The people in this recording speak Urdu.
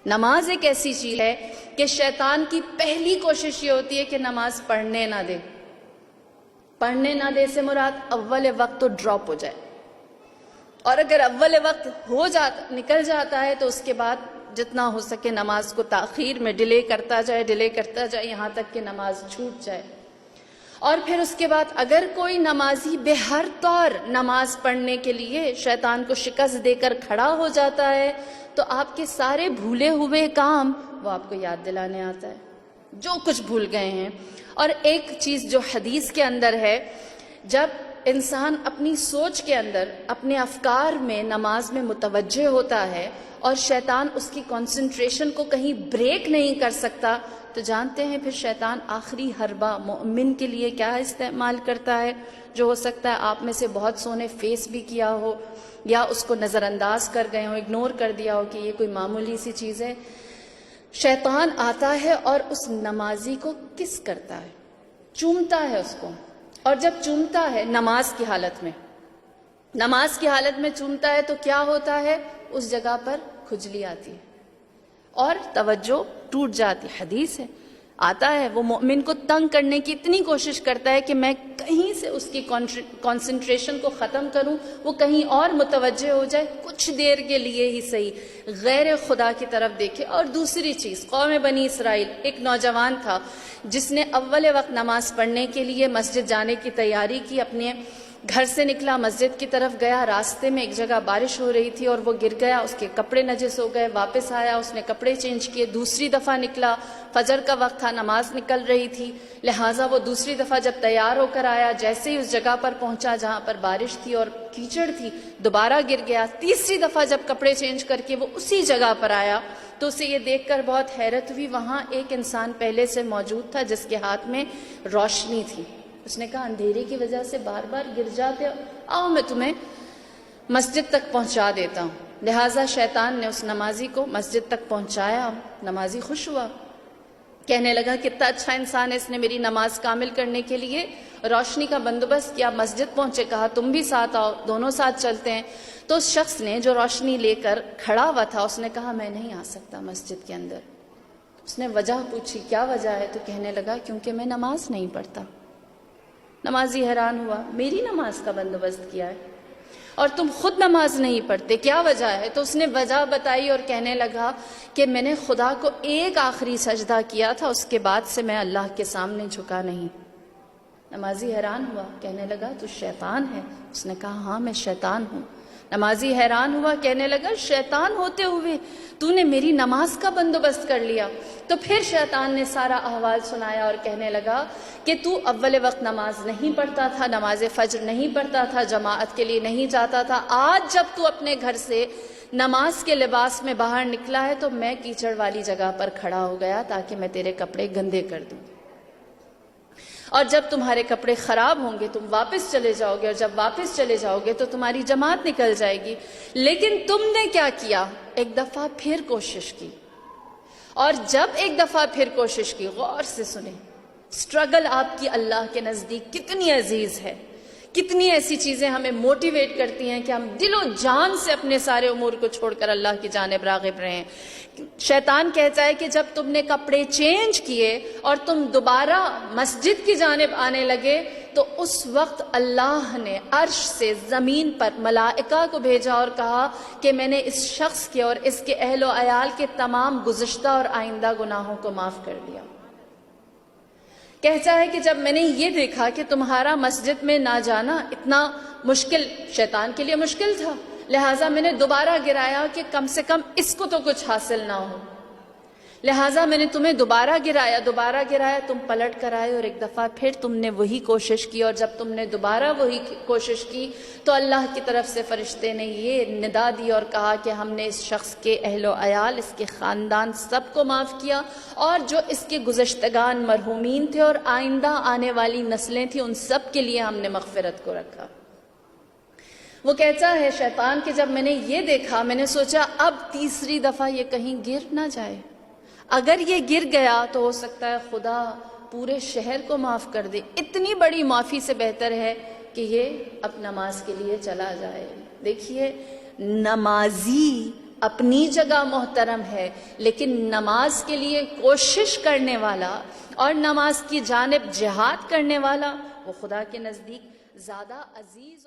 نماز ایک ایسی چیز ہے کہ شیطان کی پہلی کوشش یہ ہوتی ہے کہ نماز پڑھنے نہ دے. پڑھنے نہ دے سے مراد اول وقت تو ڈراپ ہو جائے، اور اگر اول وقت نکل جاتا ہے تو اس کے بعد جتنا ہو سکے نماز کو تاخیر میں ڈیلے کرتا جائے یہاں تک کہ نماز چھوٹ جائے. اور پھر اس کے بعد اگر کوئی نمازی بے ہر طور نماز پڑھنے کے لیے شیطان کو شکست دے کر کھڑا ہو جاتا ہے تو آپ کے سارے بھولے ہوئے کام وہ آپ کو یاد دلانے آتا ہے، جو کچھ بھول گئے ہیں. اور ایک چیز جو حدیث کے اندر ہے، جب انسان اپنی سوچ کے اندر اپنے افکار میں نماز میں متوجہ ہوتا ہے اور شیطان اس کی کنسنٹریشن کو کہیں بریک نہیں کر سکتا، تو جانتے ہیں پھر شیطان آخری حربہ مومن کے لیے کیا استعمال کرتا ہے، جو ہو سکتا ہے آپ میں سے بہت سو نے فیس بھی کیا ہو یا اس کو نظر انداز کر گئے ہو، اگنور کر دیا ہو کہ یہ کوئی معمولی سی چیز ہے. شیطان آتا ہے اور اس نمازی کو کس کرتا ہے، چومتا ہے اس کو. اور جب چومتا ہے نماز کی حالت میں چومتا ہے تو کیا ہوتا ہے، اس جگہ پر کھجلی آتی ہے اور توجہ ٹوٹ جاتی. حدیث ہے، آتا ہے وہ مومن کو تنگ کرنے کی اتنی کوشش کرتا ہے کہ میں کہیں سے اس کی کنسنٹریشن کو ختم کروں، وہ کہیں اور متوجہ ہو جائے، کچھ دیر کے لیے ہی صحیح غیر خدا کی طرف دیکھے. اور دوسری چیز، قوم بنی اسرائیل، ایک نوجوان تھا جس نے اول وقت نماز پڑھنے کے لیے مسجد جانے کی تیاری کی، اپنے گھر سے نکلا، مسجد کی طرف گیا، راستے میں ایک جگہ بارش ہو رہی تھی اور وہ گر گیا، اس کے کپڑے نجس ہو گئے. واپس آیا، اس نے کپڑے چینج کیے، دوسری دفعہ نکلا، فجر کا وقت تھا، نماز نکل رہی تھی، لہٰذا وہ دوسری دفعہ جب تیار ہو کر آیا، جیسے ہی اس جگہ پر پہنچا جہاں پر بارش تھی اور کیچڑ تھی، دوبارہ گر گیا. تیسری دفعہ جب کپڑے چینج کر کے وہ اسی جگہ پر آیا تو اسے یہ دیکھ کر بہت حیرت ہوئی، وہاں ایک انسان پہلے سے موجود تھا جس کے ہاتھ میں روشنی تھی. اس نے کہا اندھیرے کی وجہ سے بار بار گر جاتے ہو، آؤ میں تمہیں مسجد تک پہنچا دیتا ہوں. لہٰذا شیطان نے اس نمازی کو مسجد تک پہنچایا. نمازی خوش ہوا، کہنے لگا کتنا اچھا انسان ہے، اس نے میری نماز کامل کرنے کے لیے روشنی کا بندوبست کیا. مسجد پہنچے، کہا تم بھی ساتھ آؤ، دونوں ساتھ چلتے ہیں. تو اس شخص نے جو روشنی لے کر کھڑا ہوا تھا، اس نے کہا میں نہیں آ سکتا مسجد کے اندر. اس نے وجہ پوچھی، کیا وجہ ہے؟ تو کہنے لگا کیونکہ میں نماز نہیں پڑھتا. نمازی حیران ہوا، میری نماز کا بندوبست کیا ہے اور تم خود نماز نہیں پڑھتے، کیا وجہ ہے؟ تو اس نے وجہ بتائی اور کہنے لگا کہ میں نے خدا کو ایک آخری سجدہ کیا تھا، اس کے بعد سے میں اللہ کے سامنے جھکا نہیں. نمازی حیران ہوا، کہنے لگا تو شیطان ہے؟ اس نے کہا ہاں میں شیطان ہوں. نمازی حیران ہوا، کہنے لگا شیطان ہوتے ہوئے تو نے میری نماز کا بندوبست کر لیا. تو پھر شیطان نے سارا احوال سنایا اور کہنے لگا کہ تو اول وقت نماز نہیں پڑھتا تھا، نماز فجر نہیں پڑھتا تھا، جماعت کے لیے نہیں جاتا تھا. آج جب تو اپنے گھر سے نماز کے لباس میں باہر نکلا ہے تو میں کیچڑ والی جگہ پر کھڑا ہو گیا تاکہ میں تیرے کپڑے گندے کر دوں. اور جب تمہارے کپڑے خراب ہوں گے تم واپس چلے جاؤ گے، اور جب واپس چلے جاؤ گے تو تمہاری جماعت نکل جائے گی. لیکن تم نے کیا کیا؟ ایک دفعہ پھر کوشش کی. اور جب ایک دفعہ پھر کوشش کی، غور سے سنیں، سٹرگل آپ کی اللہ کے نزدیک کتنی عزیز ہے. کتنی ایسی چیزیں ہمیں موٹیویٹ کرتی ہیں کہ ہم دل و جان سے اپنے سارے امور کو چھوڑ کر اللہ کی جانب راغب رہیں. شیطان کہتا ہے کہ جب تم نے کپڑے چینج کیے اور تم دوبارہ مسجد کی جانب آنے لگے تو اس وقت اللہ نے عرش سے زمین پر ملائکہ کو بھیجا اور کہا کہ میں نے اس شخص کے اور اس کے اہل و عیال کے تمام گزشتہ اور آئندہ گناہوں کو معاف کر دیا. کہتا ہے کہ جب میں نے یہ دیکھا کہ تمہارا مسجد میں نہ جانا اتنا مشکل، شیطان کے لیے مشکل تھا، لہٰذا میں نے دوبارہ گرایا کہ کم سے کم اس کو تو کچھ حاصل نہ ہو. لہٰذا میں نے تمہیں دوبارہ گرایا، تم پلٹ کر آئے اور ایک دفعہ پھر تم نے وہی کوشش کی. اور جب تم نے دوبارہ وہی کوشش کی تو اللہ کی طرف سے فرشتے نے یہ ندا دی اور کہا کہ ہم نے اس شخص کے اہل و عیال، اس کے خاندان سب کو معاف کیا، اور جو اس کے گزشتگان مرحومین تھے اور آئندہ آنے والی نسلیں تھیں ان سب کے لیے ہم نے مغفرت کو رکھا. وہ کہتا ہے شیطان کہ جب میں نے یہ دیکھا میں نے سوچا اب تیسری دفعہ یہ کہیں گر نہ جائے. اگر یہ گر گیا تو ہو سکتا ہے خدا پورے شہر کو معاف کر دے. اتنی بڑی معافی سے بہتر ہے کہ یہ اب نماز کے لیے چلا جائے. دیکھیے نمازی اپنی جگہ محترم ہے، لیکن نماز کے لیے کوشش کرنے والا اور نماز کی جانب جہاد کرنے والا وہ خدا کے نزدیک زیادہ عزیز